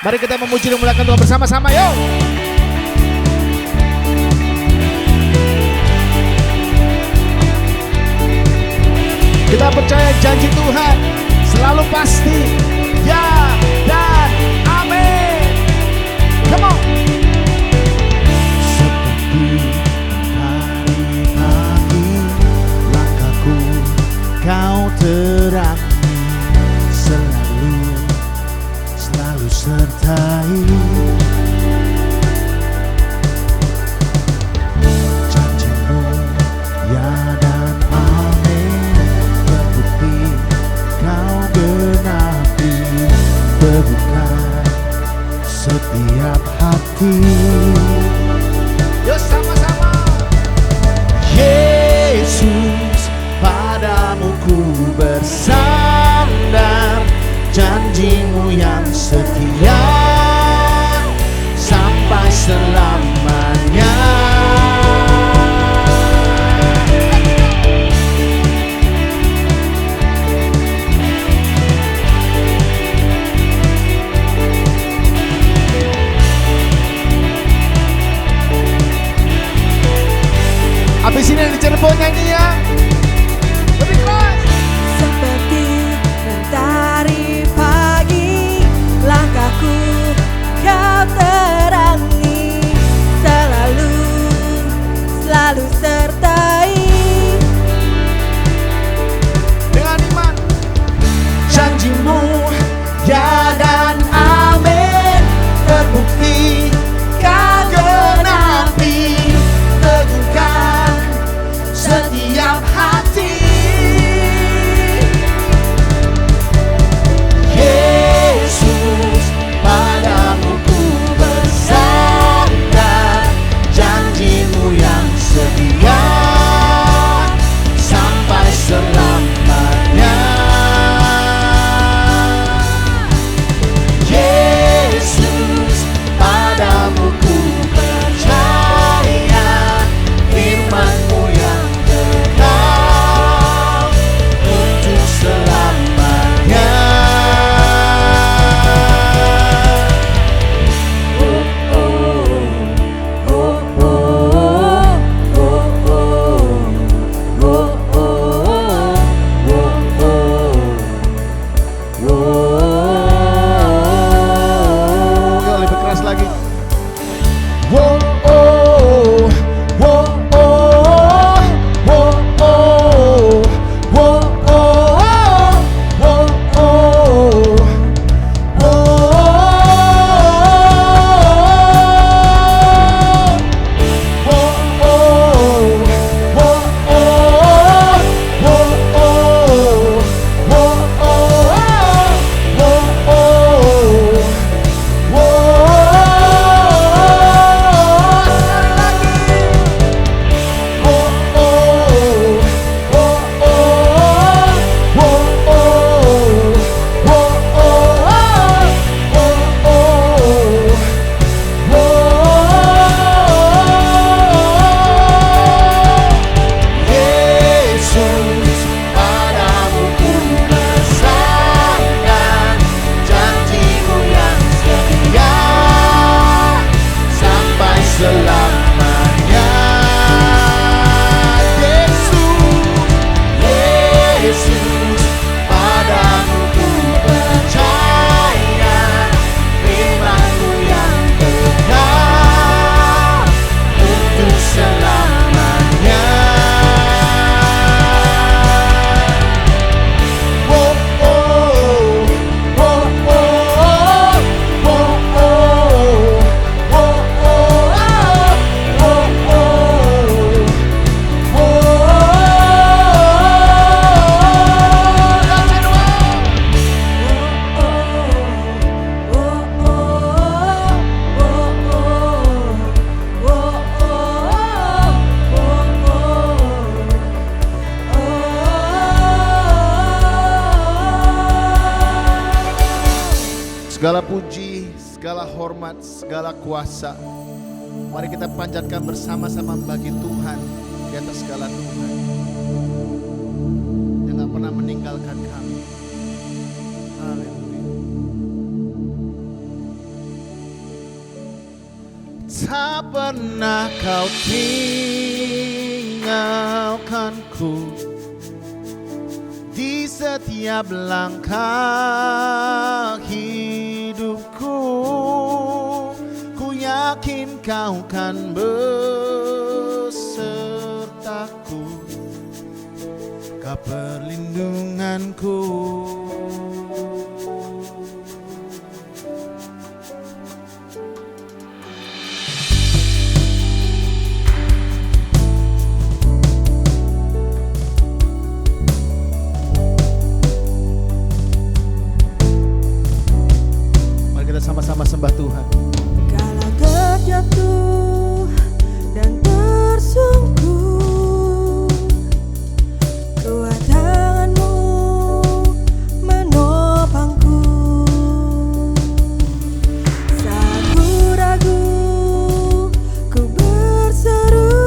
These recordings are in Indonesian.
Mari kita memuji dan memuliakan Tuhan bersama-sama, yuk. Kita percaya janji Tuhan selalu pasti, ya dan amin. Come on. Seperti hari pagi, langkahku kau terangi, selalu sertai. Janjimu ya dan amin, terbukti kau genapi, teguhkan setiap hati. Yuk sama-sama. Yesus, padamu ku bersandar, janjimu yang setia sampai selamanya. Habis ini di Cirebon nyanyi ya. Lebih keras. Seperti mentari pagi, langkahku kau terangi, selalu sertai. Dengan iman, janjimu ya dan amin, terbukti kau genapi, teguhkan setiap hati. Yesus, padamu ku bersandar, janjimu yang setia sampai selamanya. Yesus, padamu ku percaya, firman-Mu yang kekal untuk selamanya. Yuk lebih keras lagi. Wow, oh, wow, oh, wow, oh, wow, oh, wow, oh, Yesus, padamu ku bersandar, janjimu yang setia sampai selamanya. Yesus, padamu ku percaya, firman-Mu yang kekal untuk selamanya. Wow, oh, wow, oh, wow, oh, wow, segala puji, segala hormat, segala kuasa, mari kita panjatkan bersama-sama bagi Tuhan di atas segala Tuhan yang gak pernah meninggalkan kami. Haleluya. Tak pernah kau tinggalkanku di setiap langkah hidupku. Ku yakin kau kan besertaku, kau perlindunganku. Sama-sama sembah Tuhan. Kala terjatuh dan tersungkur, kuat tangan-Mu menopangku. Saat ku ragu, ku berseru,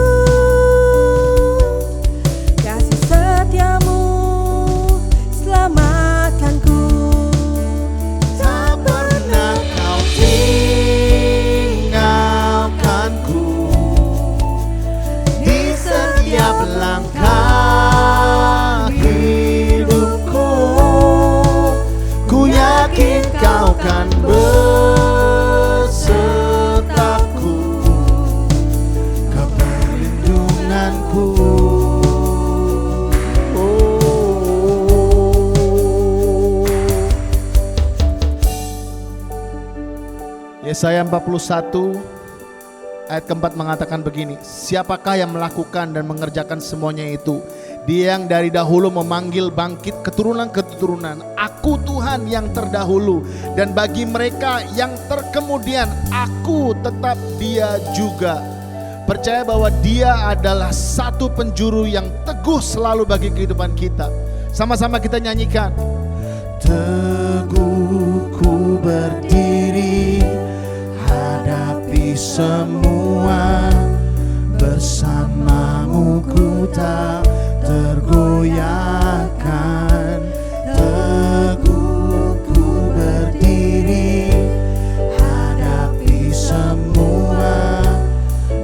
kasih setia-Mu selamatkanku. Langkah hidupku, ku yakin kau kan besertaku, kau perlindunganku. Yesaya 41 ayat keempat mengatakan begini, siapakah yang melakukan dan mengerjakan semuanya itu? Dia yang dari dahulu memanggil bangkit keturunan ke keturunan. Aku Tuhan yang terdahulu, dan bagi mereka yang terkemudian aku tetap Dia juga. Percaya bahwa Dia adalah satu penjuru yang teguh selalu bagi kehidupan kita. Sama-sama kita nyanyikan. Teguh ku berdiri, hadapi semua, bersamamu ku tak tergoyahkan. Teguh ku berdiri, hadapi semua,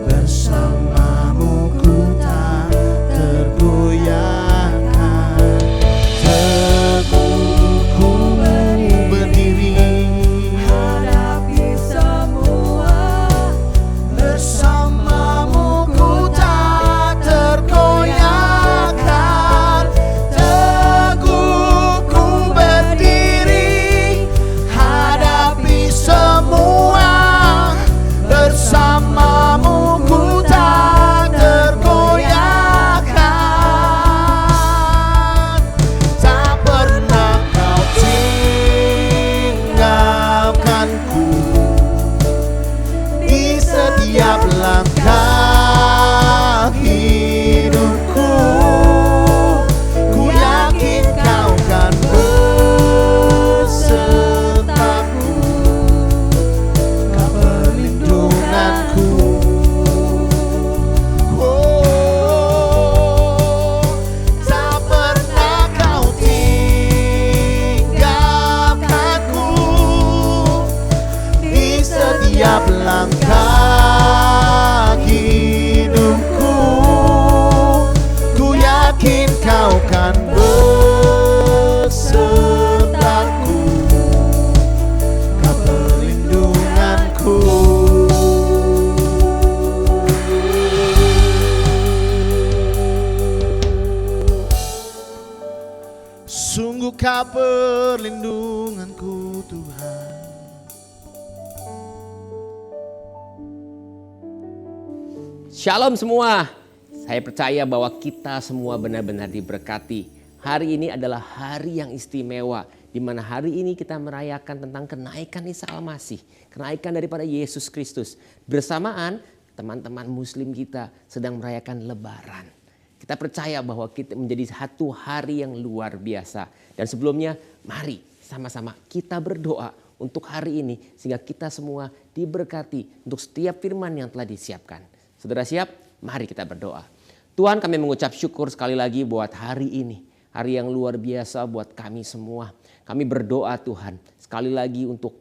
bersamamu ku tak tergoyahkan. Teguh ku berdiri, Hadapi semua, bersamamu ku tak tergoyahkan. Teguh ku berdiri, hadapi semua, bersamamu ku tak tergoyahkan. Tak pernah kau tinggalkanku di setiap langkah hidupku. Ku yakin kau kan besertaku, kau perlindunganku. Oh, tak pernah kau tinggalkanku di setiap langkah hidupku. Ku yakin kau kan besertaku, kau perlindunganku. Sungguh kau perlindunganku Tuhan. Shalom semua. Saya percaya bahwa kita semua benar-benar diberkati. Hari ini adalah hari yang istimewa, di mana hari ini kita merayakan tentang kenaikan Isa Al-Masih, kenaikan daripada Yesus Kristus. Bersamaan teman-teman muslim kita sedang merayakan Lebaran. Kita percaya bahwa kita menjadi satu hari yang luar biasa. Dan sebelumnya mari sama-sama kita berdoa untuk hari ini, sehingga kita semua diberkati untuk setiap firman yang telah disiapkan. Saudara siap? Mari kita berdoa. Tuhan, kami mengucap syukur sekali lagi buat hari ini. Hari yang luar biasa buat kami semua. Kami berdoa Tuhan sekali lagi untuk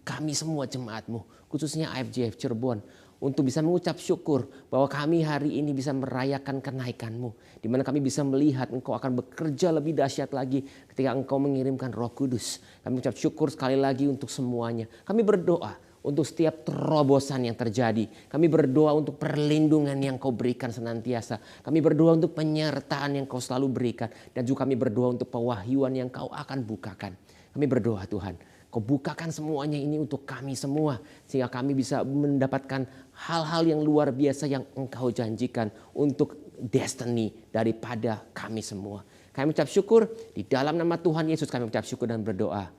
kami semua jemaatmu, khususnya IFJF Cirebon, untuk bisa mengucap syukur bahwa kami hari ini bisa merayakan kenaikan-Mu, di mana kami bisa melihat Engkau akan bekerja lebih dahsyat lagi ketika Engkau mengirimkan Roh Kudus. Kami ucap syukur sekali lagi untuk semuanya. Kami berdoa untuk setiap terobosan yang terjadi. Kami berdoa untuk perlindungan yang Kau berikan senantiasa. Kami berdoa untuk penyertaan yang Kau selalu berikan. Dan juga kami berdoa untuk pewahyuan yang Kau akan bukakan. Kami berdoa Tuhan, Kau bukakan semuanya ini untuk kami semua. Sehingga kami bisa mendapatkan hal-hal yang luar biasa yang Engkau janjikan untuk destiny daripada kami semua. Kami ucap syukur di dalam nama Tuhan Yesus, kami ucap syukur dan berdoa.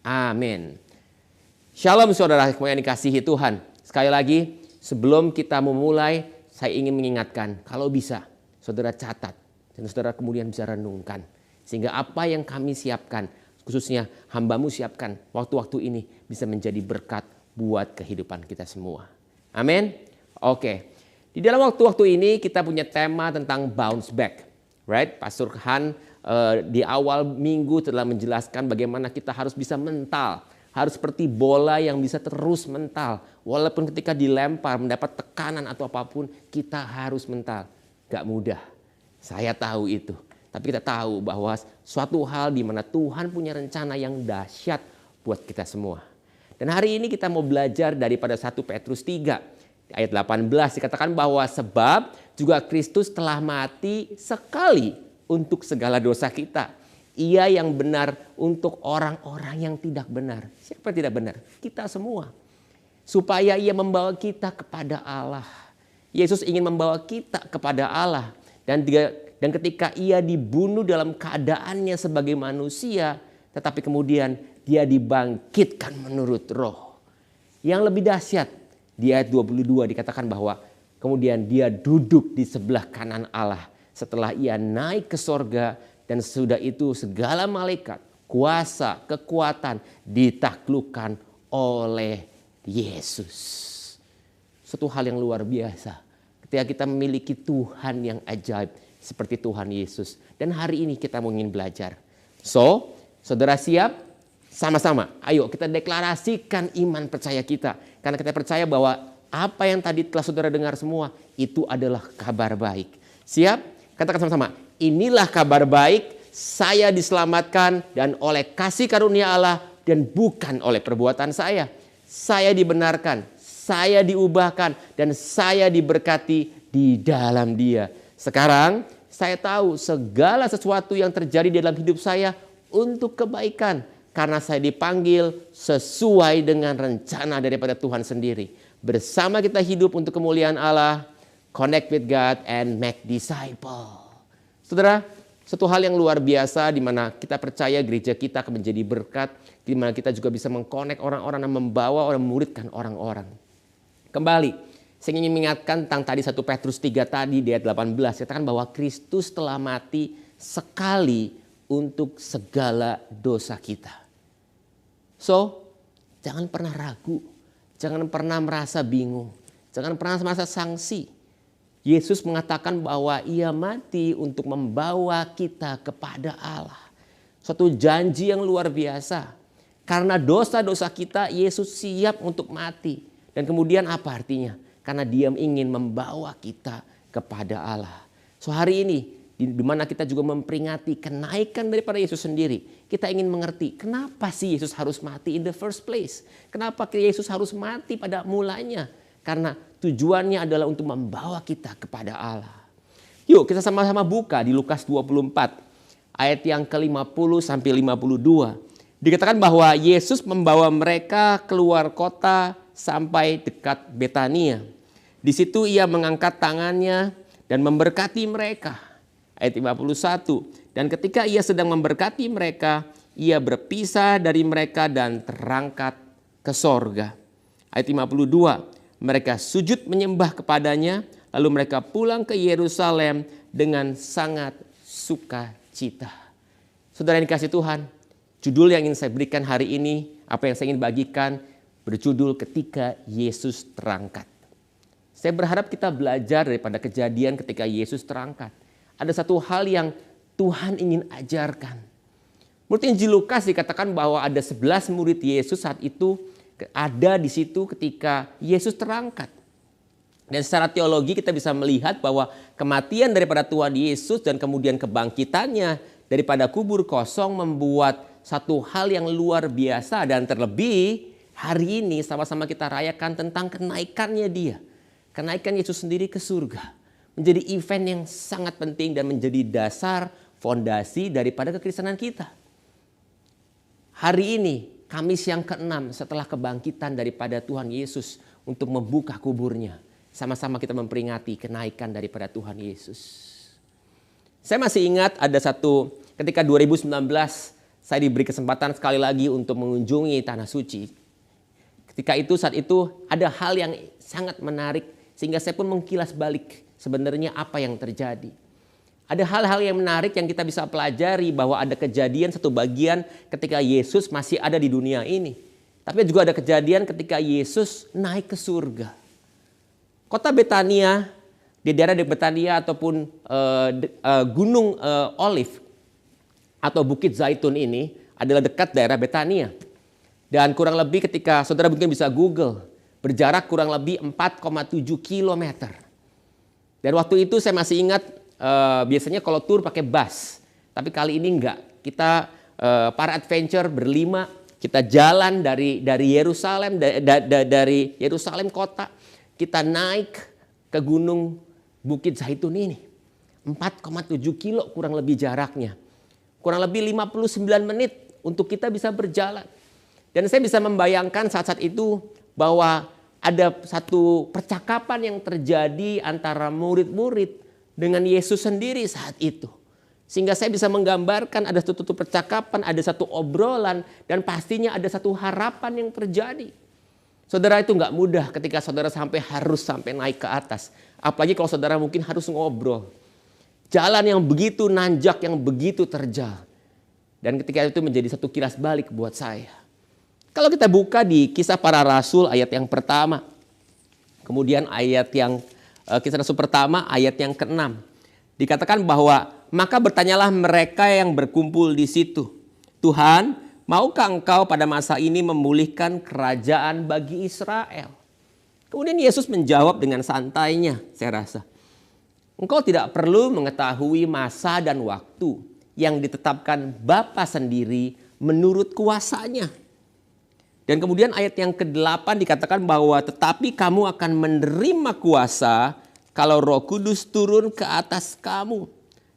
Amin. Shalom saudara yang dikasihi Tuhan. Sekali lagi sebelum kita memulai, saya ingin mengingatkan, kalau bisa saudara catat dan saudara kemudian bisa renungkan. Sehingga apa yang kami siapkan, khususnya hamba-Mu siapkan waktu-waktu ini bisa menjadi berkat buat kehidupan kita semua. Amin. Oke. Di dalam waktu-waktu ini kita punya tema tentang bounce back. Right? Pastor Han di awal minggu telah menjelaskan bagaimana kita harus bisa mental. Harus seperti bola yang bisa terus mental. Walaupun ketika dilempar mendapat tekanan atau apapun, kita harus mental. Gak mudah. Saya tahu itu. Tapi kita tahu bahwa suatu hal di mana Tuhan punya rencana yang dahsyat buat kita semua. Dan hari ini kita mau belajar daripada 1 Petrus 3. Ayat 18 dikatakan bahwa sebab juga Kristus telah mati sekali untuk segala dosa kita. Ia yang benar untuk orang-orang yang tidak benar. Siapa yang tidak benar? Kita semua. Supaya ia membawa kita kepada Allah. Yesus ingin membawa kita kepada Allah. Dan ketika ia dibunuh dalam keadaannya sebagai manusia. Tetapi kemudian dia dibangkitkan menurut roh. Yang lebih dahsyat. Di ayat 22 dikatakan bahwa kemudian dia duduk di sebelah kanan Allah. Setelah ia naik ke sorga. Dan sesudah itu segala malaikat, kuasa, kekuatan ditaklukkan oleh Yesus. Suatu hal yang luar biasa. Ketika kita memiliki Tuhan yang ajaib seperti Tuhan Yesus. Dan hari ini kita mau ingin belajar. So, saudara siap? Sama-sama. Ayo kita deklarasikan iman percaya kita. Karena kita percaya bahwa apa yang tadi telah saudara dengar semua itu adalah kabar baik. Siap? Katakan sama-sama. Inilah kabar baik, saya diselamatkan dan oleh kasih karunia Allah dan bukan oleh perbuatan saya. Saya dibenarkan, saya diubahkan dan saya diberkati di dalam Dia. Sekarang saya tahu segala sesuatu yang terjadi dalam hidup saya untuk kebaikan. Karena saya dipanggil sesuai dengan rencana daripada Tuhan sendiri. Bersama kita hidup untuk kemuliaan Allah, connect with God and make disciple. Saudara, satu hal yang luar biasa di mana kita percaya gereja kita akan menjadi berkat, di mana kita juga bisa mengkonek orang-orang dan membawa orang, memuridkan orang-orang. Kembali, saya ingin mengingatkan tentang tadi 1 Petrus 3 tadi di ayat 18, katakan bahwa Kristus telah mati sekali untuk segala dosa kita. So, jangan pernah ragu, jangan pernah merasa bingung, jangan pernah merasa sangsi. Yesus mengatakan bahwa ia mati untuk membawa kita kepada Allah. Suatu janji yang luar biasa. Karena dosa-dosa kita, Yesus siap untuk mati. Dan kemudian apa artinya? Karena dia ingin membawa kita kepada Allah. So hari ini, di mana kita juga memperingati kenaikan daripada Yesus sendiri. Kita ingin mengerti kenapa sih Yesus harus mati in the first place. Kenapa Yesus harus mati pada mulanya. Karena tujuannya adalah untuk membawa kita kepada Allah. Yuk kita sama-sama buka di Lukas 24 ayat yang ke-50 sampai 52. Dikatakan bahwa Yesus membawa mereka keluar kota sampai dekat Betania. Di situ ia mengangkat tangannya dan memberkati mereka. Ayat 51. Dan ketika ia sedang memberkati mereka, ia berpisah dari mereka dan terangkat ke sorga. Ayat 52. Mereka sujud menyembah kepadanya, lalu mereka pulang ke Yerusalem dengan sangat sukacita. Saudara yang dikasih Tuhan, judul yang ingin saya berikan hari ini, apa yang saya ingin bagikan, berjudul Ketika Yesus Terangkat. Saya berharap kita belajar daripada kejadian ketika Yesus terangkat. Ada satu hal yang Tuhan ingin ajarkan. Menurut Injil Lukas dikatakan bahwa ada 11 murid Yesus saat itu ada di situ ketika Yesus terangkat. Dan secara teologi kita bisa melihat bahwa kematian daripada Tuhan Yesus dan kemudian kebangkitannya daripada kubur kosong membuat satu hal yang luar biasa. Dan terlebih hari ini sama-sama kita rayakan tentang kenaikannya dia. Kenaikan Yesus sendiri ke surga. Menjadi event yang sangat penting dan menjadi dasar fondasi daripada kekristenan kita. Hari ini Kamis yang ke-6 setelah kebangkitan daripada Tuhan Yesus untuk membuka kuburnya. Sama-sama kita memperingati kenaikan daripada Tuhan Yesus. Saya masih ingat ada satu ketika 2019 saya diberi kesempatan sekali lagi untuk mengunjungi Tanah Suci. Ketika itu saat itu ada hal yang sangat menarik sehingga saya pun mengkilas balik sebenarnya apa yang terjadi. Ada hal-hal yang menarik yang kita bisa pelajari bahwa ada kejadian satu bagian ketika Yesus masih ada di dunia ini. Tapi juga ada kejadian ketika Yesus naik ke surga. Kota Betania, di daerah Betania ataupun Gunung Olive atau Bukit Zaitun ini adalah dekat daerah Betania. Dan kurang lebih ketika saudara mungkin bisa Google, berjarak kurang lebih 4,7 kilometer. Dan waktu itu saya masih ingat biasanya kalau tur pakai bus. Tapi kali ini enggak. Kita para adventure berlima, kita jalan dari Yerusalem, dari Yerusalem kota. Kita naik ke gunung Bukit Zaitun ini. 4,7 kilo kurang lebih jaraknya. Kurang lebih 59 menit untuk kita bisa berjalan. Dan saya bisa membayangkan saat-saat itu bahwa ada satu percakapan yang terjadi antara murid-murid dengan Yesus sendiri saat itu. Sehingga saya bisa menggambarkan ada satu percakapan, ada satu obrolan, dan pastinya ada satu harapan yang terjadi. Saudara, itu nggak mudah ketika saudara harus sampai naik ke atas. Apalagi kalau saudara mungkin harus ngobrol. Jalan yang begitu nanjak, yang begitu terjal. Dan ketika itu menjadi satu kilas balik buat saya. Kalau kita buka di Kisah Para Rasul ayat yang pertama. Kemudian ayat yang Kisah Rasul pertama ayat yang ke-6. Dikatakan bahwa maka bertanyalah mereka yang berkumpul di situ. Tuhan, maukah engkau pada masa ini memulihkan kerajaan bagi Israel? Kemudian Yesus menjawab dengan santainya, saya rasa. Engkau tidak perlu mengetahui masa dan waktu yang ditetapkan Bapa sendiri menurut kuasanya. Dan kemudian ayat yang ke-8 dikatakan bahwa tetapi kamu akan menerima kuasa kalau Roh Kudus turun ke atas kamu.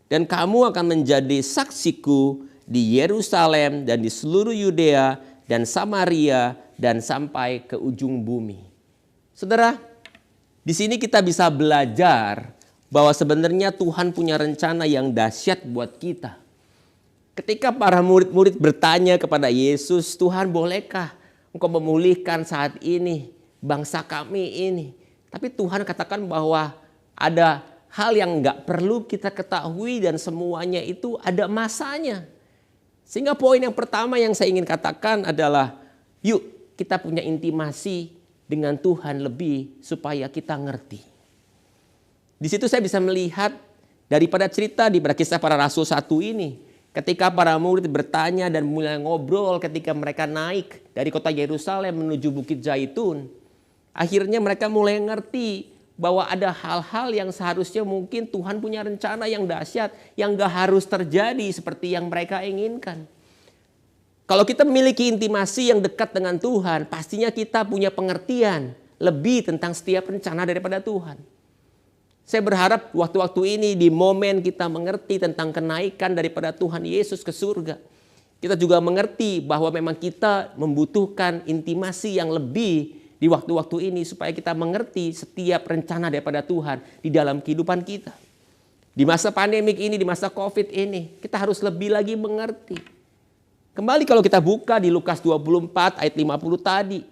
Dan kamu akan menjadi saksiku di Yerusalem dan di seluruh Yudea dan Samaria dan sampai ke ujung bumi. Saudara, di sini kita bisa belajar bahwa sebenarnya Tuhan punya rencana yang dahsyat buat kita. Ketika para murid-murid bertanya kepada Yesus, Tuhan bolehkah engkau memulihkan saat ini bangsa kami ini? Tapi Tuhan katakan bahwa ada hal yang enggak perlu kita ketahui dan semuanya itu ada masanya. Sehingga poin yang pertama yang saya ingin katakan adalah yuk kita punya intimasi dengan Tuhan lebih supaya kita ngerti. Di situ saya bisa melihat daripada cerita di Kisah Para Rasul 1 ini. Ketika para murid bertanya dan mulai ngobrol ketika mereka naik dari kota Yerusalem menuju Bukit Zaitun. Akhirnya mereka mulai ngerti bahwa ada hal-hal yang seharusnya mungkin Tuhan punya rencana yang dahsyat, yang gak harus terjadi seperti yang mereka inginkan. Kalau kita memiliki intimasi yang dekat dengan Tuhan, pastinya kita punya pengertian lebih tentang setiap rencana daripada Tuhan. Saya berharap waktu-waktu ini di momen kita mengerti tentang kenaikan daripada Tuhan Yesus ke surga. Kita juga mengerti bahwa memang kita membutuhkan intimasi yang lebih di waktu-waktu ini supaya kita mengerti setiap rencana daripada Tuhan di dalam kehidupan kita. Di masa pandemik ini, di masa COVID ini, kita harus lebih lagi mengerti. Kembali kalau kita buka di Lukas 24 ayat 50 tadi.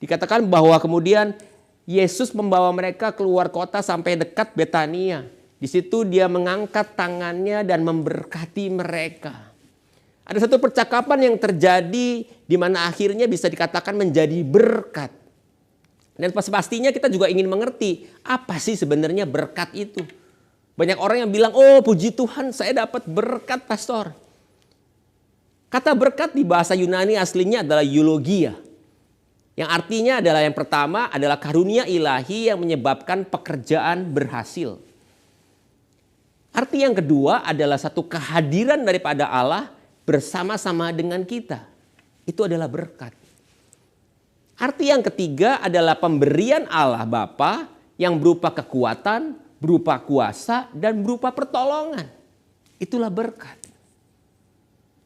Dikatakan bahwa kemudian Yesus membawa mereka keluar kota sampai dekat Betania. Di situ dia mengangkat tangannya dan memberkati mereka. Ada satu percakapan yang terjadi di mana akhirnya bisa dikatakan menjadi berkat. Dan pastinya kita juga ingin mengerti apa sih sebenarnya berkat itu. Banyak orang yang bilang, oh puji Tuhan saya dapat berkat pastor. Kata berkat di bahasa Yunani aslinya adalah eulogia. Yang artinya adalah yang pertama adalah karunia ilahi yang menyebabkan pekerjaan berhasil. Arti yang kedua adalah satu kehadiran daripada Allah bersama-sama dengan kita. Itu adalah berkat. Arti yang ketiga adalah pemberian Allah Bapa yang berupa kekuatan, berupa kuasa, dan berupa pertolongan. Itulah berkat.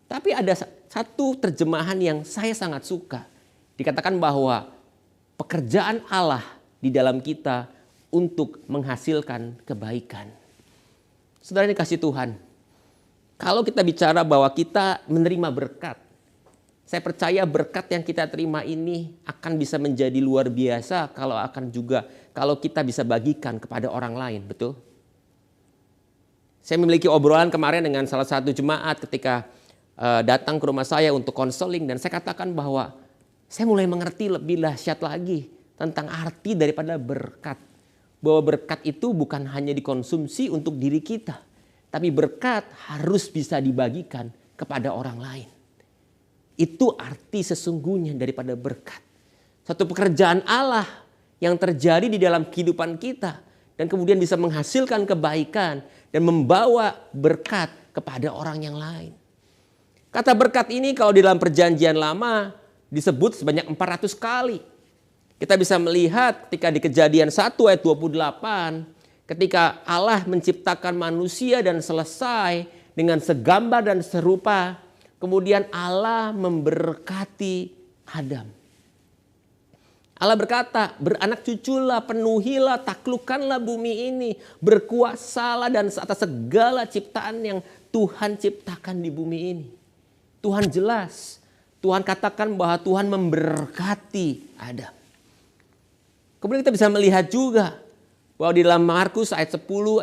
Tapi ada satu terjemahan yang saya sangat suka. Dikatakan bahwa pekerjaan Allah di dalam kita untuk menghasilkan kebaikan. Saudara yang dikasihi Tuhan, kalau kita bicara bahwa kita menerima berkat, saya percaya berkat yang kita terima ini akan bisa menjadi luar biasa kalau kita bisa bagikan kepada orang lain, betul? Saya memiliki obrolan kemarin dengan salah satu jemaat ketika datang ke rumah saya untuk konseling, dan saya katakan bahwa saya mulai mengerti lebih dahsyat lagi tentang arti daripada berkat. Bahwa berkat itu bukan hanya dikonsumsi untuk diri kita, tapi berkat harus bisa dibagikan kepada orang lain. Itu arti sesungguhnya daripada berkat. Satu pekerjaan Allah yang terjadi di dalam kehidupan kita dan kemudian bisa menghasilkan kebaikan dan membawa berkat kepada orang yang lain. Kata berkat ini kalau di dalam perjanjian lama disebut sebanyak 400 kali. Kita bisa melihat ketika di Kejadian 1 ayat 28, ketika Allah menciptakan manusia dan selesai dengan segambar dan serupa, kemudian Allah memberkati Adam. Allah berkata, beranak cuculah, penuhilah, taklukkanlah bumi ini, berkuasalah dan atas segala ciptaan yang Tuhan ciptakan di bumi ini. Tuhan jelas, Tuhan katakan bahwa Tuhan memberkati Adam. Kemudian kita bisa melihat juga bahwa di dalam Markus 10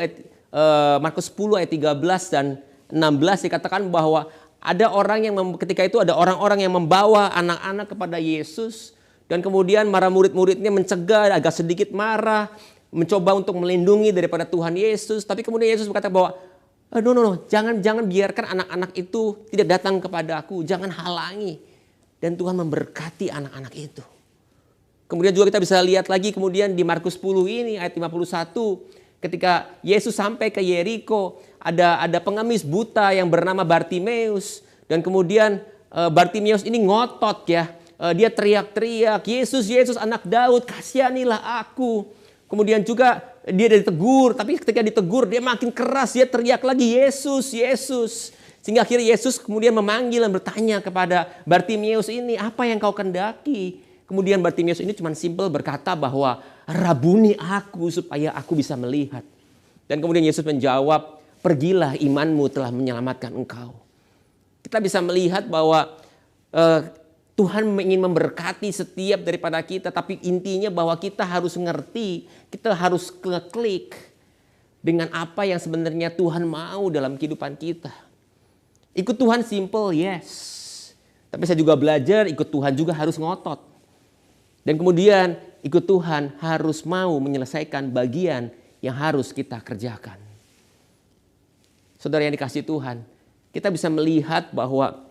ayat 13 dan 16 dikatakan bahwa ada orang yang ketika itu ada orang-orang yang membawa anak-anak kepada Yesus, dan kemudian para murid-muridnya mencegah, agak sedikit marah, mencoba untuk melindungi daripada Tuhan Yesus, tapi kemudian Yesus berkata bahwa no, jangan biarkan anak-anak itu tidak datang kepada aku, jangan halangi. Dan Tuhan memberkati anak-anak itu. Kemudian juga kita bisa lihat lagi kemudian di Markus 10 ini ayat 51. Ketika Yesus sampai ke Yeriko, ada pengemis buta yang bernama Bartimeus. Dan kemudian Bartimeus ini ngotot ya. Dia teriak-teriak, Yesus, Yesus anak Daud, kasihanilah aku. Kemudian juga dia ditegur, tapi ketika ditegur dia makin keras, dia teriak lagi, Yesus, Yesus. Sehingga akhirnya Yesus kemudian memanggil dan bertanya kepada Bartimeus ini, apa yang kau kendaki? Kemudian Bartimeus ini cuma simpel berkata bahwa rabuni aku supaya aku bisa melihat. Dan kemudian Yesus menjawab, pergilah, imanmu telah menyelamatkan engkau. Kita bisa melihat bahwa Tuhan ingin memberkati setiap daripada kita, tapi intinya bahwa kita harus ngerti, kita harus klik dengan apa yang sebenarnya Tuhan mau dalam kehidupan kita. Ikut Tuhan simple, yes. Tapi saya juga belajar ikut Tuhan juga harus ngotot. Dan kemudian ikut Tuhan harus mau menyelesaikan bagian yang harus kita kerjakan. Saudara yang dikasihi Tuhan, kita bisa melihat bahwa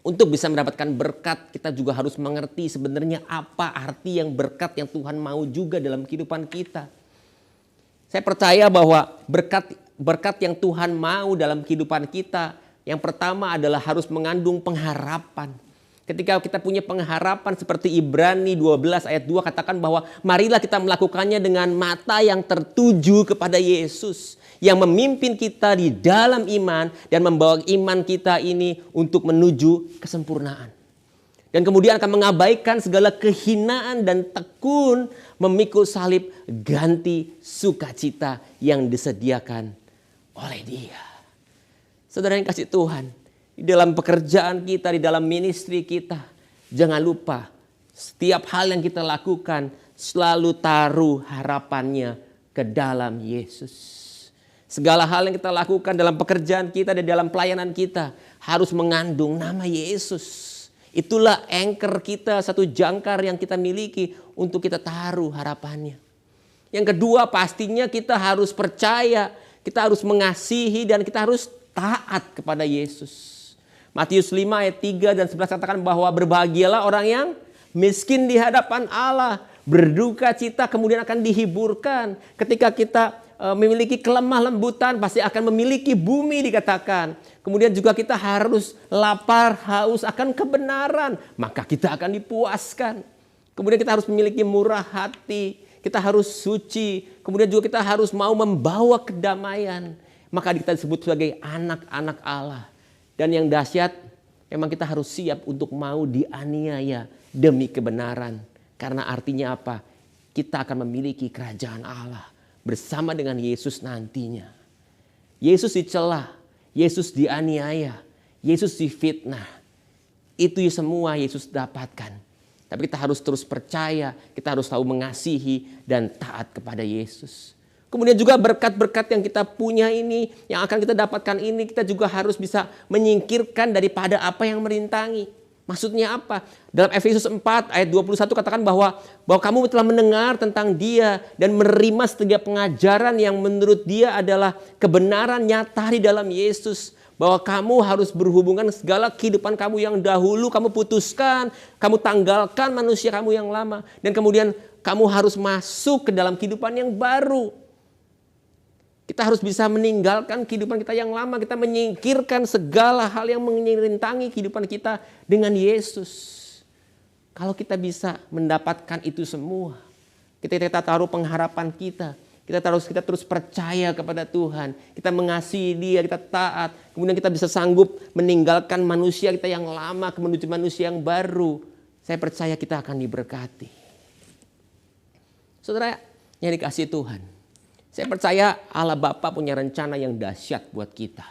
untuk bisa mendapatkan berkat, kita juga harus mengerti sebenarnya apa arti yang berkat yang Tuhan mau juga dalam kehidupan kita. Saya percaya bahwa berkat yang Tuhan mau dalam kehidupan kita, yang pertama adalah harus mengandung pengharapan. Ketika kita punya pengharapan seperti Ibrani 12 ayat 2 katakan bahwa marilah kita melakukannya dengan mata yang tertuju kepada Yesus, yang memimpin kita di dalam iman dan membawa iman kita ini untuk menuju kesempurnaan. Dan kemudian akan mengabaikan segala kehinaan dan tekun, memikul salib ganti sukacita yang disediakan oleh Dia. Saudara yang kasih Tuhan, di dalam pekerjaan kita, di dalam ministry kita, jangan lupa setiap hal yang kita lakukan selalu taruh harapannya ke dalam Yesus. Segala hal yang kita lakukan dalam pekerjaan kita dan dalam pelayanan kita harus mengandung nama Yesus. Itulah anchor kita, satu jangkar yang kita miliki untuk kita taruh harapannya. Yang kedua, pastinya kita harus percaya, kita harus mengasihi, dan kita harus taat kepada Yesus. Matius 5 ayat 3 dan 11 katakan bahwa berbahagialah orang yang miskin di hadapan Allah, berduka cita kemudian akan dihiburkan. Ketika kita memiliki kelemah lembutan, pasti akan memiliki bumi dikatakan. Kemudian juga kita harus lapar, haus akan kebenaran, maka kita akan dipuaskan. Kemudian kita harus memiliki murah hati, kita harus suci, kemudian juga kita harus mau membawa kedamaian. Maka kita disebut sebagai anak-anak Allah. Dan yang dahsyat, memang kita harus siap untuk mau dianiaya demi kebenaran. Karena artinya apa? Kita akan memiliki kerajaan Allah bersama dengan Yesus nantinya. Yesus dicela, Yesus dianiaya, Yesus difitnah. Itu semua Yesus dapatkan. Tapi kita harus terus percaya, kita harus tahu mengasihi dan taat kepada Yesus. Kemudian juga berkat-berkat yang kita punya ini, yang akan kita dapatkan ini, kita juga harus bisa menyingkirkan daripada apa yang merintangi. Maksudnya apa? Dalam Efesus 4 ayat 21 katakan bahwa kamu telah mendengar tentang Dia dan menerima setiap pengajaran yang menurut Dia adalah kebenaran nyata di dalam Yesus. Bahwa kamu harus berhubungan segala kehidupan kamu yang dahulu kamu putuskan, kamu tanggalkan manusia kamu yang lama. Dan kemudian kamu harus masuk ke dalam kehidupan yang baru. Kita harus bisa meninggalkan kehidupan kita yang lama. Kita menyingkirkan segala hal yang merintangi kehidupan kita dengan Yesus. Kalau kita bisa mendapatkan itu semua, kita taruh pengharapan kita. Kita terus percaya kepada Tuhan. Kita mengasihi Dia, kita taat. Kemudian kita bisa sanggup meninggalkan manusia kita yang lama menuju manusia yang baru. Saya percaya kita akan diberkati. Saudara yang dikasihi Tuhan, saya percaya Allah Bapa punya rencana yang dahsyat buat kita.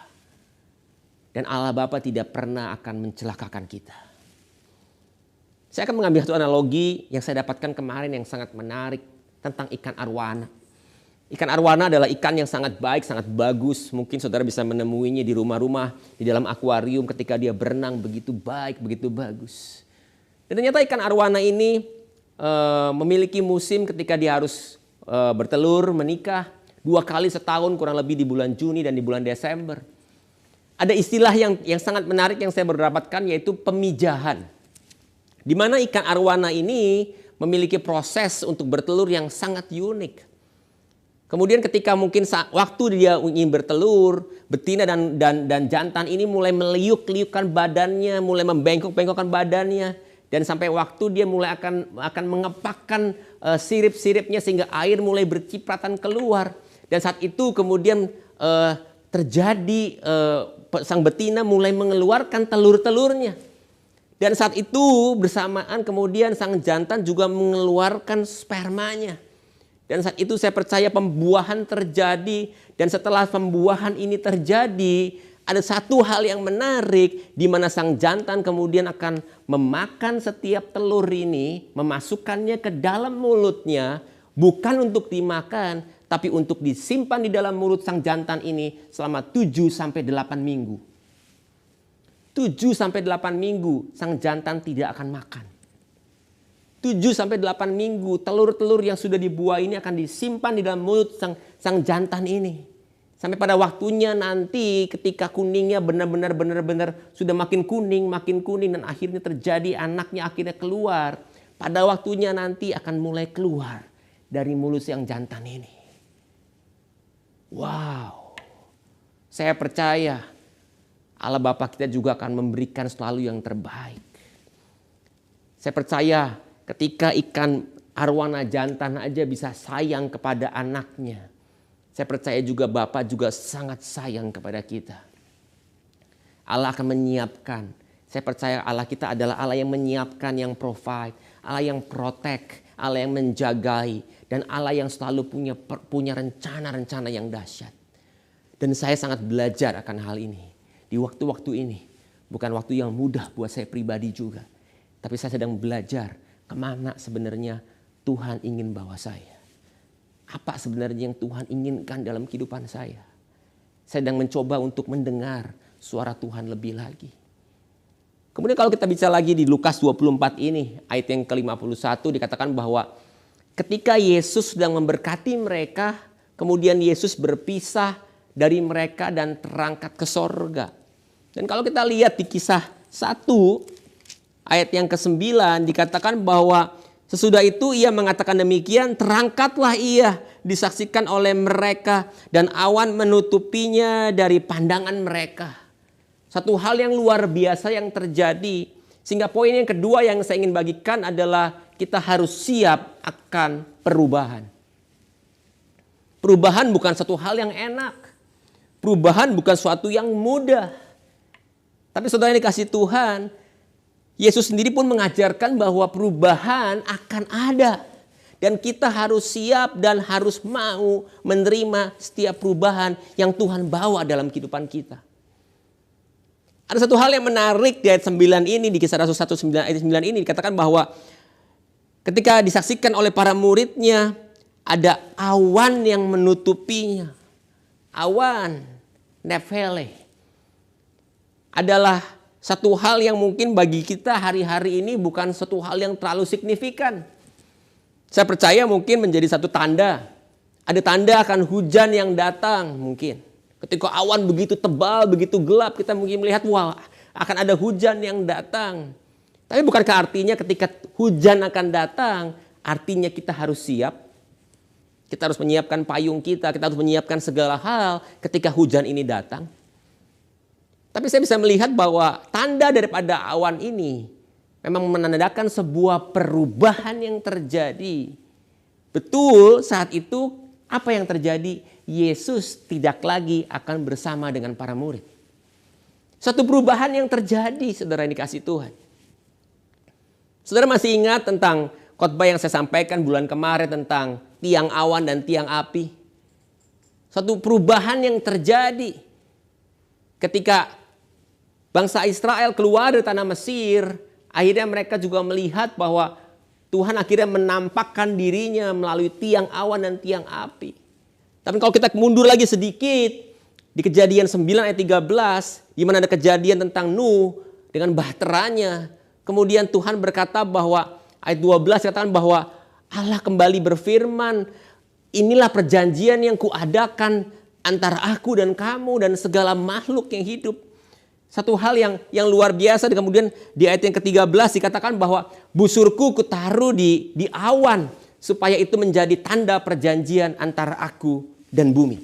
Dan Allah Bapa tidak pernah akan mencelakakan kita. Saya akan mengambil satu analogi yang saya dapatkan kemarin yang sangat menarik tentang ikan arwana. Ikan arwana adalah ikan yang sangat baik, sangat bagus. Mungkin saudara bisa menemuinya di rumah-rumah, di dalam akuarium ketika dia berenang begitu baik, begitu bagus. Dan ternyata ikan arwana ini memiliki musim ketika dia harus bertelur, menikah 2 kali setahun kurang lebih di bulan Juni dan di bulan Desember. Ada istilah yang sangat menarik yang saya baru dapatkan yaitu pemijahan. Di mana ikan arwana ini memiliki proses untuk bertelur yang sangat unik. Kemudian ketika mungkin waktu dia ingin bertelur, betina dan jantan ini mulai meliuk-liukkan badannya, mulai membengkok-bengkokkan badannya. Dan sampai waktu dia mulai akan mengepakkan sirip-siripnya sehingga air mulai bercipratan keluar. Dan saat itu kemudian terjadi sang betina mulai mengeluarkan telur-telurnya. Dan saat itu bersamaan kemudian sang jantan juga mengeluarkan spermanya. Dan saat itu saya percaya pembuahan terjadi. Dan setelah pembuahan ini terjadi, ada satu hal yang menarik di mana sang jantan kemudian akan memakan setiap telur ini, memasukkannya ke dalam mulutnya, bukan untuk dimakan, tapi untuk disimpan di dalam mulut sang jantan ini selama 7-8 minggu. 7-8 minggu sang jantan tidak akan makan. 7-8 minggu telur-telur yang sudah dibuah ini akan disimpan di dalam mulut sang jantan ini. Sampai pada waktunya nanti ketika kuningnya benar-benar sudah makin kuning dan akhirnya terjadi anaknya akhirnya keluar. Pada waktunya nanti akan mulai keluar dari mulut yang jantan ini. Wow. Saya percaya Allah Bapa kita juga akan memberikan selalu yang terbaik. Saya percaya ketika ikan arwana jantan aja bisa sayang kepada anaknya. Saya percaya juga Bapa juga sangat sayang kepada kita. Allah akan menyiapkan. Saya percaya Allah kita adalah Allah yang menyiapkan, yang provide. Allah yang protect, Allah yang menjagai. Dan Allah yang selalu punya rencana-rencana yang dahsyat. Dan saya sangat belajar akan hal ini. Di waktu-waktu ini, bukan waktu yang mudah buat saya pribadi juga. Tapi saya sedang belajar kemana sebenarnya Tuhan ingin bawa saya. Apa sebenarnya yang Tuhan inginkan dalam kehidupan saya. Saya sedang mencoba untuk mendengar suara Tuhan lebih lagi. Kemudian kalau kita bicara lagi di Lukas 24 ini, ayat yang ke-51 dikatakan bahwa ketika Yesus sedang memberkati mereka, kemudian Yesus berpisah dari mereka dan terangkat ke sorga. Dan kalau kita lihat di kisah 1 ayat yang ke-9 dikatakan bahwa sesudah itu ia mengatakan demikian, terangkatlah ia disaksikan oleh mereka dan awan menutupinya dari pandangan mereka. Satu hal yang luar biasa yang terjadi. Sehingga poin yang kedua yang saya ingin bagikan adalah kita harus siap akan perubahan. Perubahan bukan satu hal yang enak. Perubahan bukan suatu yang mudah. Tapi saudara yang dikasih Tuhan, Yesus sendiri pun mengajarkan bahwa perubahan akan ada. Dan kita harus siap dan harus mau menerima setiap perubahan yang Tuhan bawa dalam kehidupan kita. Ada satu hal yang menarik di ayat 9 ini, di Kisah Rasul 1 ayat 9 ini dikatakan bahwa ketika disaksikan oleh para muridnya, ada awan yang menutupinya. Awan, nefele, adalah satu hal yang mungkin bagi kita hari-hari ini bukan satu hal yang terlalu signifikan. Saya percaya mungkin menjadi satu tanda. Ada tanda akan hujan yang datang mungkin. Ketika awan begitu tebal, begitu gelap, kita mungkin melihat wah akan ada hujan yang datang. Tapi bukankah artinya ketika hujan akan datang, artinya kita harus siap? Kita harus menyiapkan payung kita harus menyiapkan segala hal ketika hujan ini datang. Tapi saya bisa melihat bahwa tanda daripada awan ini memang menandakan sebuah perubahan yang terjadi. Betul, saat itu apa yang terjadi? Yesus tidak lagi akan bersama dengan para murid. Satu perubahan yang terjadi, saudara yang dikasih Tuhan. Saudara masih ingat tentang khotbah yang saya sampaikan bulan kemarin tentang tiang awan dan tiang api? Satu perubahan yang terjadi ketika bangsa Israel keluar dari tanah Mesir, akhirnya mereka juga melihat bahwa Tuhan akhirnya menampakkan dirinya melalui tiang awan dan tiang api. Tapi kalau kita mundur lagi sedikit, di Kejadian 9 ayat 13, di mana ada kejadian tentang Nuh dengan bahteranya. Kemudian Tuhan berkata bahwa, ayat 12 katakan bahwa Allah kembali berfirman, inilah perjanjian yang kuadakan antara aku dan kamu dan segala makhluk yang hidup. Satu hal yang luar biasa. Dan kemudian di ayat yang ke-13 dikatakan bahwa busurku kutaruh di awan supaya itu menjadi tanda perjanjian antara aku dan bumi.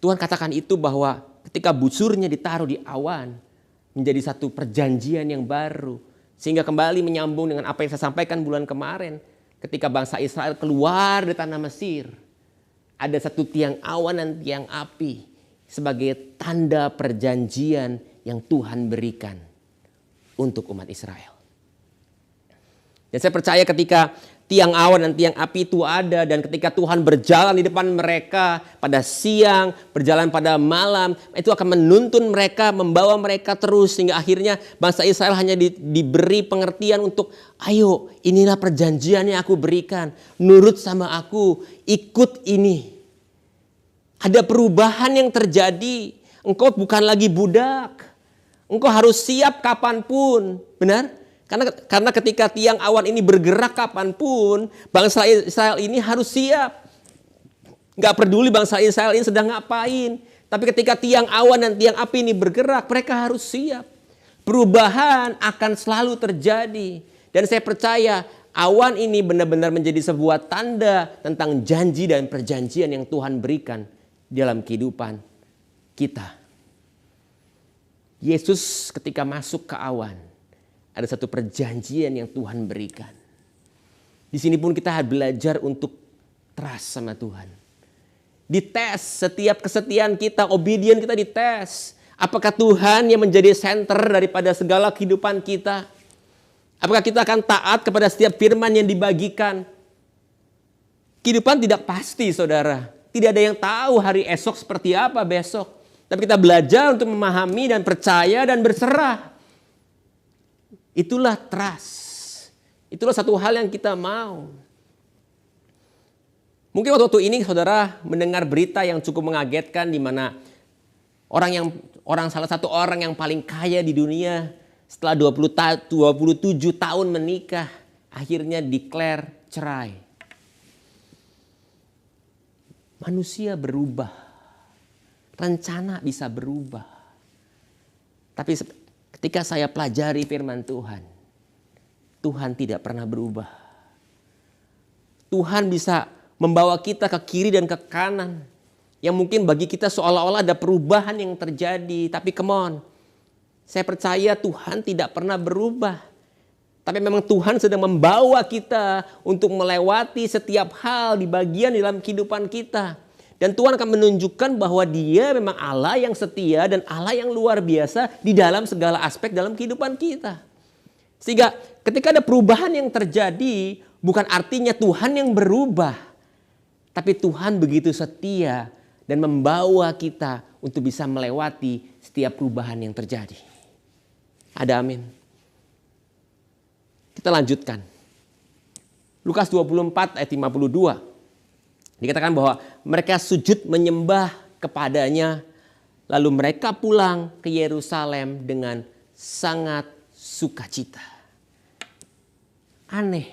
Tuhan katakan itu bahwa ketika busurnya ditaruh di awan menjadi satu perjanjian yang baru. Sehingga kembali menyambung dengan apa yang saya sampaikan bulan kemarin. Ketika bangsa Israel keluar dari tanah Mesir, ada satu tiang awan dan tiang api sebagai tanda perjanjian yang Tuhan berikan untuk umat Israel. Dan saya percaya ketika tiang awan dan tiang api itu ada dan ketika Tuhan berjalan di depan mereka pada siang, berjalan pada malam, itu akan menuntun mereka, membawa mereka terus sehingga akhirnya bangsa Israel hanya diberi pengertian untuk ayo inilah perjanjian yang aku berikan, nurut sama aku, ikut ini. Ada perubahan yang terjadi, engkau bukan lagi budak, engkau harus siap kapanpun, benar? Karena ketika tiang awan ini bergerak kapanpun, bangsa Israel ini harus siap. Gak peduli bangsa Israel ini sedang ngapain. Tapi ketika tiang awan dan tiang api ini bergerak, mereka harus siap. Perubahan akan selalu terjadi. Dan saya percaya awan ini benar-benar menjadi sebuah tanda tentang janji dan perjanjian yang Tuhan berikan dalam kehidupan kita. Yesus ketika masuk ke awan, ada satu perjanjian yang Tuhan berikan. Di sini pun kita belajar untuk trust sama Tuhan. Dites setiap kesetiaan kita, obedient kita dites. Apakah Tuhan yang menjadi center daripada segala kehidupan kita? Apakah kita akan taat kepada setiap firman yang dibagikan? Kehidupan tidak pasti, saudara. Tidak ada yang tahu hari esok seperti apa besok. Tapi kita belajar untuk memahami dan percaya dan berserah. Itulah trust. Itulah satu hal yang kita mau. Mungkin waktu ini saudara mendengar berita yang cukup mengagetkan di mana salah satu orang yang paling kaya di dunia setelah 27 tahun menikah akhirnya declare cerai. Manusia berubah. Rencana bisa berubah. Tapi ketika saya pelajari firman Tuhan, Tuhan tidak pernah berubah. Tuhan bisa membawa kita ke kiri dan ke kanan. Yang mungkin bagi kita seolah-olah ada perubahan yang terjadi. Tapi come on, saya percaya Tuhan tidak pernah berubah. Tapi memang Tuhan sedang membawa kita untuk melewati setiap hal di bagian dalam kehidupan kita. Dan Tuhan akan menunjukkan bahwa Dia memang Allah yang setia dan Allah yang luar biasa di dalam segala aspek dalam kehidupan kita. Sehingga ketika ada perubahan yang terjadi, bukan artinya Tuhan yang berubah. Tapi Tuhan begitu setia dan membawa kita untuk bisa melewati setiap perubahan yang terjadi. Ada amin. Kita lanjutkan. Lukas 24 ayat 52. Dikatakan bahwa mereka sujud menyembah kepadanya. Lalu mereka pulang ke Yerusalem dengan sangat sukacita. Aneh.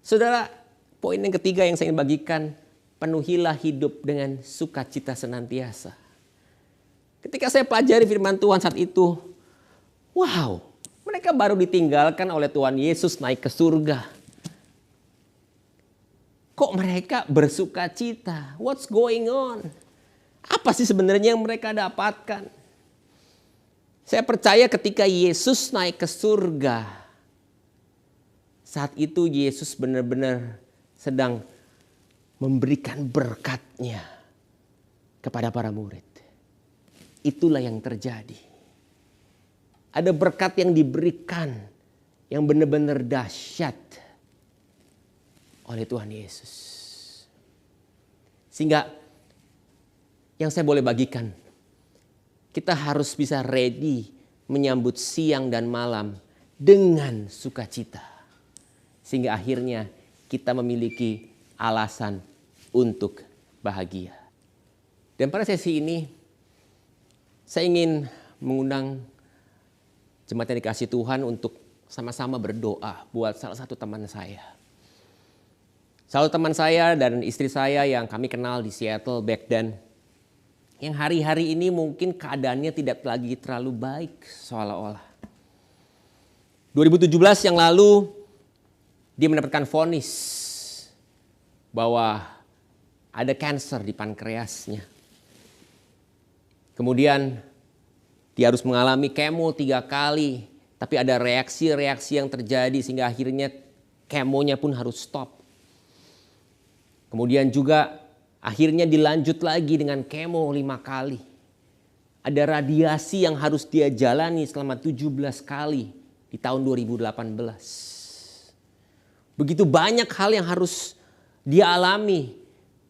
Saudara, poin yang ketiga yang saya ingin bagikan. Penuhilah hidup dengan sukacita senantiasa. Ketika saya pelajari firman Tuhan saat itu. Wow, mereka baru ditinggalkan oleh Tuhan Yesus naik ke surga. Kok mereka bersukacita? What's going on? Apa sih sebenarnya yang mereka dapatkan? Saya percaya ketika Yesus naik ke surga, saat itu Yesus benar-benar sedang memberikan berkat-Nya kepada para murid. Itulah yang terjadi. Ada berkat yang diberikan yang benar-benar dahsyat oleh Tuhan Yesus. Sehingga yang saya boleh bagikan, kita harus bisa ready menyambut siang dan malam dengan sukacita. Sehingga akhirnya kita memiliki alasan untuk bahagia. Dan pada sesi ini, saya ingin mengundang jemaat yang dikasihi Tuhan untuk sama-sama berdoa buat salah satu teman saya. Salah satu teman saya dan istri saya yang kami kenal di Seattle back then. Yang hari-hari ini mungkin keadaannya tidak lagi terlalu baik seolah-olah. 2017 yang lalu dia mendapatkan vonis bahwa ada kanker di pankreasnya. Kemudian dia harus mengalami kemo 3 kali. Tapi ada reaksi-reaksi yang terjadi sehingga akhirnya kemonya pun harus stop. Kemudian juga akhirnya dilanjut lagi dengan kemo 5 kali. Ada radiasi yang harus dia jalani selama 17 kali di tahun 2018. Begitu banyak hal yang harus dia alami.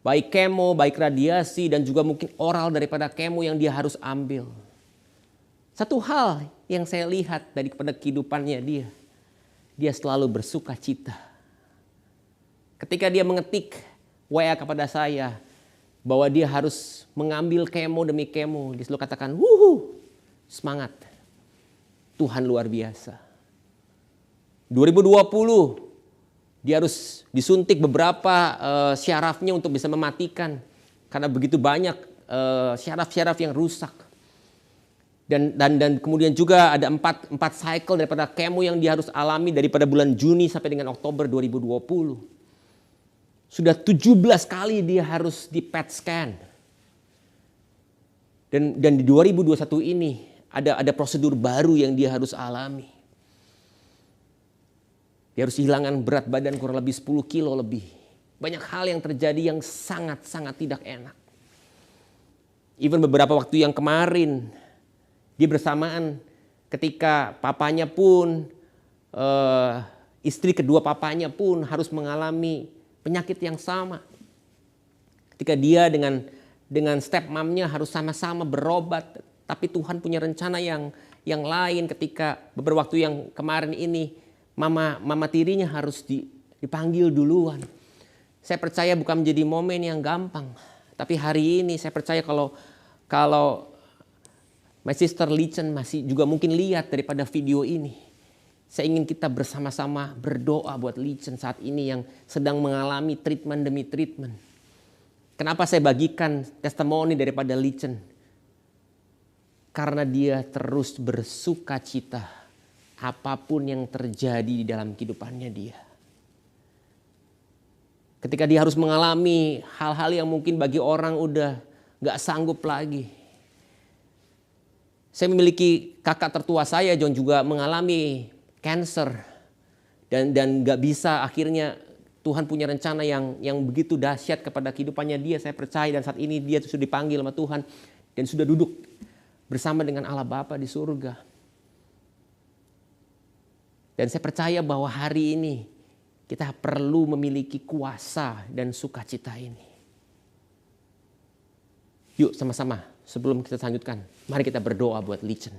Baik kemo, baik radiasi dan juga mungkin oral daripada kemo yang dia harus ambil. Satu hal yang saya lihat daripada kehidupannya dia. Dia selalu bersuka cita. Ketika dia mengetik WA kepada saya bahwa dia harus mengambil kemo demi kemo, dia selalu katakan, "Wuhu, semangat. Tuhan luar biasa." 2020 dia harus disuntik beberapa syarafnya untuk bisa mematikan karena begitu banyak syaraf-syaraf yang rusak. Dan kemudian juga ada 4 cycle daripada kemo yang dia harus alami daripada bulan Juni sampai dengan Oktober 2020. Sudah 17 kali dia harus di PET scan. Dan di 2021 ini ada prosedur baru yang dia harus alami. Dia harus hilangkan berat badan kurang lebih 10 kilo lebih. Banyak hal yang terjadi yang sangat-sangat tidak enak. Even beberapa waktu yang kemarin, dia bersamaan ketika papanya pun, istri kedua papanya pun harus mengalami penyakit yang sama. Ketika dia dengan stepmomnya harus sama-sama berobat. Tapi Tuhan punya rencana yang lain ketika beberapa waktu yang kemarin ini mama tirinya harus dipanggil duluan. Saya percaya bukan menjadi momen yang gampang. Tapi hari ini saya percaya kalau my sister Lichen masih juga mungkin lihat daripada video ini. Saya ingin kita bersama-sama berdoa buat Lichen saat ini yang sedang mengalami treatment demi treatment. Kenapa saya bagikan testimoni daripada Lichen? Karena dia terus bersuka cita apapun yang terjadi di dalam kehidupannya dia. Ketika dia harus mengalami hal-hal yang mungkin bagi orang udah gak sanggup lagi. Saya memiliki kakak tertua saya, John, juga mengalami cancer. Dan gak bisa, akhirnya Tuhan punya rencana yang begitu dahsyat kepada kehidupannya dia. Saya percaya, dan saat ini dia sudah dipanggil sama Tuhan. Dan sudah duduk bersama dengan Allah Bapa di surga. Dan saya percaya bahwa hari ini kita perlu memiliki kuasa dan sukacita ini. Yuk sama-sama sebelum kita lanjutkan, mari kita berdoa buat Lichen.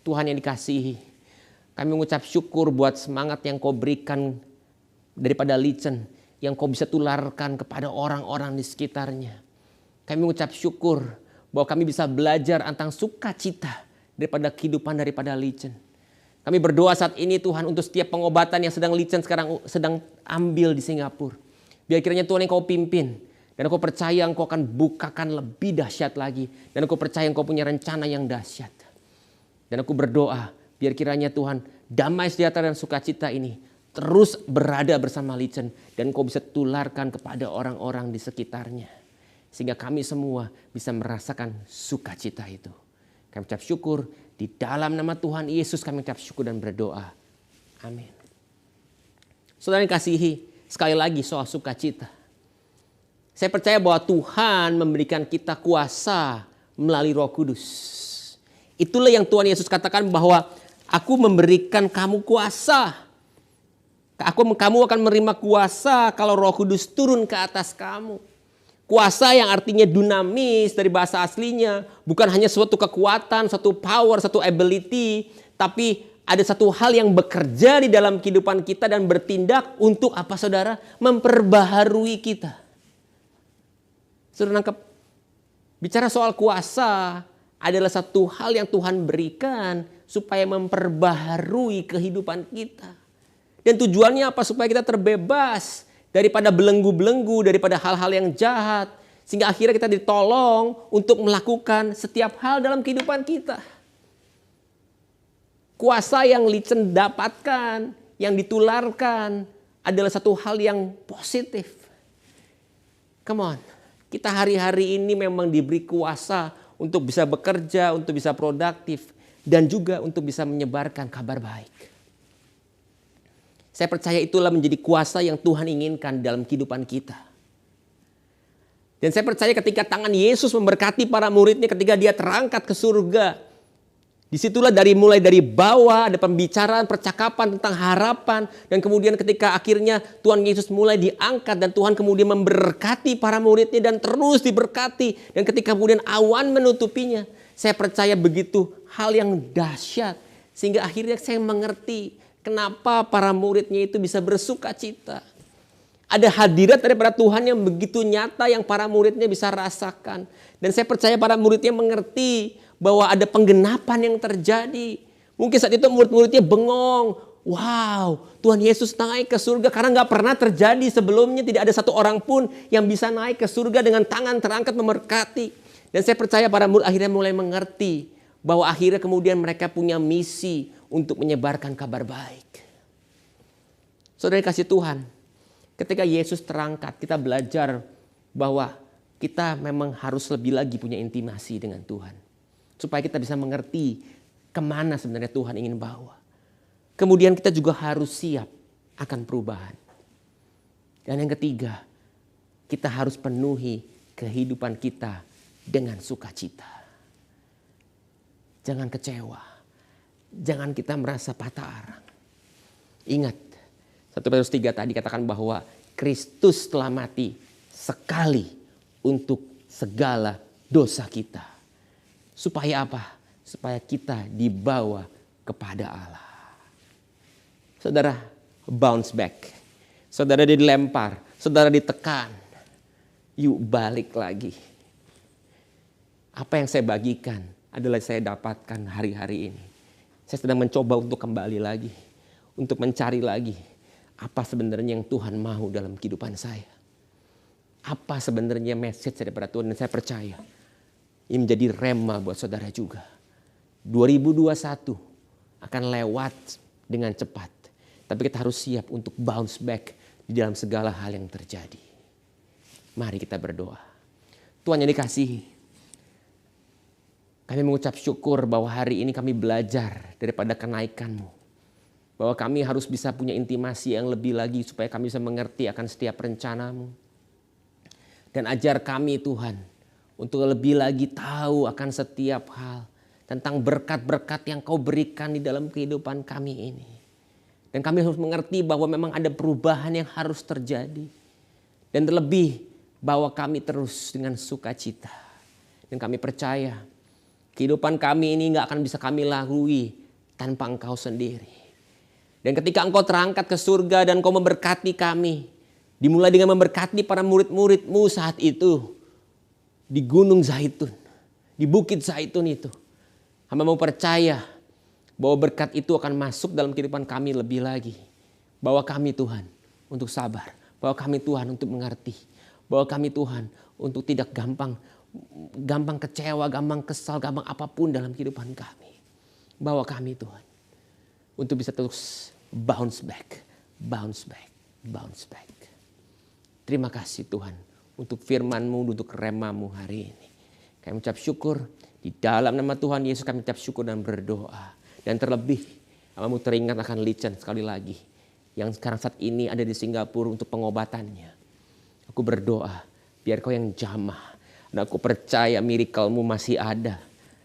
Tuhan yang dikasihi, kami mengucap syukur buat semangat yang kau berikan daripada Lichen, yang kau bisa tularkan kepada orang-orang di sekitarnya. Kami mengucap syukur bahwa kami bisa belajar tentang sukacita daripada kehidupan daripada Lichen. Kami berdoa saat ini Tuhan untuk setiap pengobatan yang sedang Lichen sekarang sedang ambil di Singapura. Biar kiranya Tuhan yang kau pimpin. Dan aku percaya engkau akan bukakan lebih dahsyat lagi. Dan aku percaya engkau punya rencana yang dahsyat. Dan aku berdoa biar kiranya Tuhan damai sejahtera dan sukacita ini terus berada bersama Lichen. Dan engkau bisa tularkan kepada orang-orang di sekitarnya. Sehingga kami semua bisa merasakan sukacita itu. Kami ucap syukur. Di dalam nama Tuhan Yesus kami ucap syukur dan berdoa. Amin. Saudara yang kasihi, sekali lagi soal sukacita. Saya percaya bahwa Tuhan memberikan kita kuasa melalui Roh Kudus. Itulah yang Tuhan Yesus katakan bahwa aku memberikan kamu kuasa. Kamu akan menerima kuasa kalau Roh Kudus turun ke atas kamu. Kuasa yang artinya dunamis dari bahasa aslinya. Bukan hanya suatu kekuatan, satu power, satu ability. Tapi ada satu hal yang bekerja di dalam kehidupan kita dan bertindak untuk apa saudara? Memperbaharui kita. Saudara nangkep? Bicara soal kuasa adalah satu hal yang Tuhan berikan supaya memperbaharui kehidupan kita. Dan tujuannya apa? Supaya kita terbebas daripada belenggu-belenggu, daripada hal-hal yang jahat. Sehingga akhirnya kita ditolong untuk melakukan setiap hal dalam kehidupan kita. Kuasa yang Lichen dapatkan, yang ditularkan adalah satu hal yang positif. Come on, kita hari-hari ini memang diberi kuasa untuk bisa bekerja, untuk bisa produktif. Dan juga untuk bisa menyebarkan kabar baik. Saya percaya itulah menjadi kuasa yang Tuhan inginkan dalam kehidupan kita. Dan saya percaya ketika tangan Yesus memberkati para muridnya ketika dia terangkat ke surga. Disitulah mulai dari bawah ada pembicaraan, percakapan tentang harapan. Dan kemudian ketika akhirnya Tuhan Yesus mulai diangkat dan Tuhan kemudian memberkati para muridnya dan terus diberkati. Dan ketika kemudian awan menutupinya, saya percaya begitu hal yang dahsyat. Sehingga akhirnya saya mengerti kenapa para muridnya itu bisa bersuka cita. Ada hadirat daripada Tuhan yang begitu nyata yang para muridnya bisa rasakan. Dan saya percaya para muridnya mengerti bahwa ada penggenapan yang terjadi. Mungkin saat itu murid-muridnya bengong. Wow, Tuhan Yesus naik ke surga karena gak pernah terjadi sebelumnya. Tidak ada satu orang pun yang bisa naik ke surga dengan tangan terangkat memberkati. Dan saya percaya para murid akhirnya mulai mengerti bahwa akhirnya kemudian mereka punya misi untuk menyebarkan kabar baik. Saudara kasih Tuhan, ketika Yesus terangkat, kita belajar bahwa kita memang harus lebih lagi punya intimasi dengan Tuhan. Supaya kita bisa mengerti kemana sebenarnya Tuhan ingin bawa. Kemudian kita juga harus siap akan perubahan. Dan yang ketiga, kita harus penuhi kehidupan kita dengan sukacita. Jangan kecewa. Jangan kita merasa patah arang. Ingat, 1 Petrus 3 tadi katakan bahwa Kristus telah mati sekali untuk segala dosa kita. Supaya apa? Supaya kita dibawa kepada Allah. Saudara bounce back. Saudara dilempar. Saudara ditekan. Yuk balik lagi. Apa yang saya bagikan adalah saya dapatkan hari-hari ini. Saya sedang mencoba untuk kembali lagi. Untuk mencari lagi. Apa sebenarnya yang Tuhan mau dalam kehidupan saya. Apa sebenarnya message daripada Tuhan. Dan saya percaya. Ini menjadi rema buat saudara juga. 2021 akan lewat dengan cepat. Tapi kita harus siap untuk bounce back di dalam segala hal yang terjadi. Mari kita berdoa. Tuhan yang dikasihi, kami mengucap syukur bahwa hari ini kami belajar daripada kenaikan-Mu. Bahwa kami harus bisa punya intimasi yang lebih lagi supaya kami bisa mengerti akan setiap rencana-Mu. Dan ajar kami Tuhan untuk lebih lagi tahu akan setiap hal tentang berkat-berkat yang Kau berikan di dalam kehidupan kami ini. Dan kami harus mengerti bahwa memang ada perubahan yang harus terjadi. Dan terlebih bahwa kami terus dengan sukacita. Dan kami percaya kehidupan kami ini gak akan bisa kami lalui tanpa Engkau sendiri. Dan ketika Engkau terangkat ke surga dan Engkau memberkati kami. Dimulai dengan memberkati para murid-murid-Mu saat itu. Di Gunung Zaitun. Di Bukit Zaitun itu. Hamba mau percaya bahwa berkat itu akan masuk dalam kehidupan kami lebih lagi. Bahwa kami Tuhan untuk sabar. Bahwa kami Tuhan untuk mengerti. Bahwa kami Tuhan untuk tidak gampang kecewa, gampang kesal, gampang apapun dalam kehidupan kami. Bahwa kami Tuhan untuk bisa terus bounce back. Terima kasih Tuhan untuk firman-Mu, untuk rema-Mu hari ini. Kami ucap syukur di dalam nama Tuhan Yesus, kami ucap syukur dan berdoa. Dan terlebih, Hamba-Mu teringat akan Lichen sekali lagi. Yang sekarang saat ini ada di Singapura untuk pengobatannya. Aku berdoa, biar Kau yang jamah. Dan aku percaya miracle-Mu masih ada.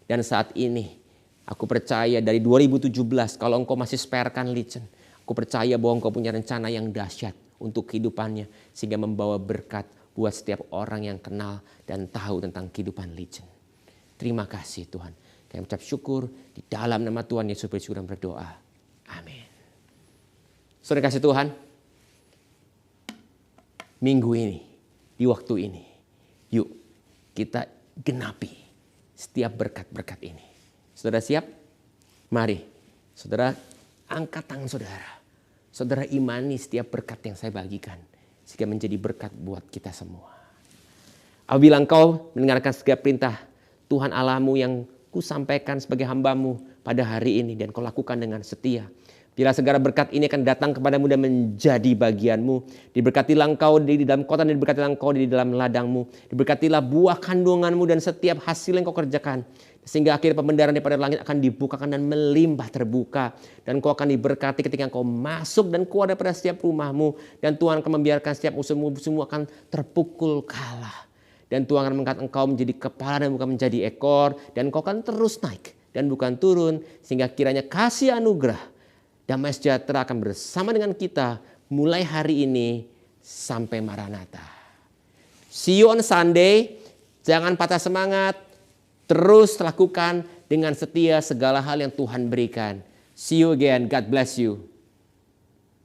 Dan saat ini, aku percaya dari 2017, kalau Engkau masih sparekan Lichen. Aku percaya bahwa Engkau punya rencana yang dahsyat untuk kehidupannya. Sehingga membawa berkat buat setiap orang yang kenal dan tahu tentang kehidupan Lichen. Terima kasih Tuhan. Kami ucap syukur di dalam nama Tuhan Yesus bersyukur dan berdoa. Amin. Saudara kasih Tuhan, minggu ini, di waktu ini, yuk kita genapi setiap berkat-berkat ini. Saudara siap? Mari, saudara angkat tangan saudara. Saudara imani setiap berkat yang saya bagikan. Sehingga menjadi berkat buat kita semua. Apabila engkau mendengarkan setiap perintah Tuhan Allahmu yang kusampaikan sebagai hamba-Mu pada hari ini dan kau lakukan dengan setia. Bila segala berkat ini akan datang kepadamu dan menjadi bagianmu. Diberkatilah engkau di dalam kota dan diberkatilah engkau di dalam ladangmu. Diberkatilah buah kandunganmu dan setiap hasil yang kau kerjakan. Sehingga akhir pembendaran daripada langit akan dibukakan dan melimpah terbuka. Dan kau akan diberkati ketika kau masuk dan keluar daripada setiap rumahmu. Dan Tuhan akan membiarkan setiap musuhmu akan terpukul kalah. Dan Tuhan akan mengangkat engkau menjadi kepala dan bukan menjadi ekor. Dan engkau akan terus naik dan bukan turun. Sehingga kiranya kasih anugerah, damai sejahtera akan bersama dengan kita mulai hari ini sampai Maranatha. See you on Sunday. Jangan patah semangat. Terus lakukan dengan setia segala hal yang Tuhan berikan. See you again. God bless you.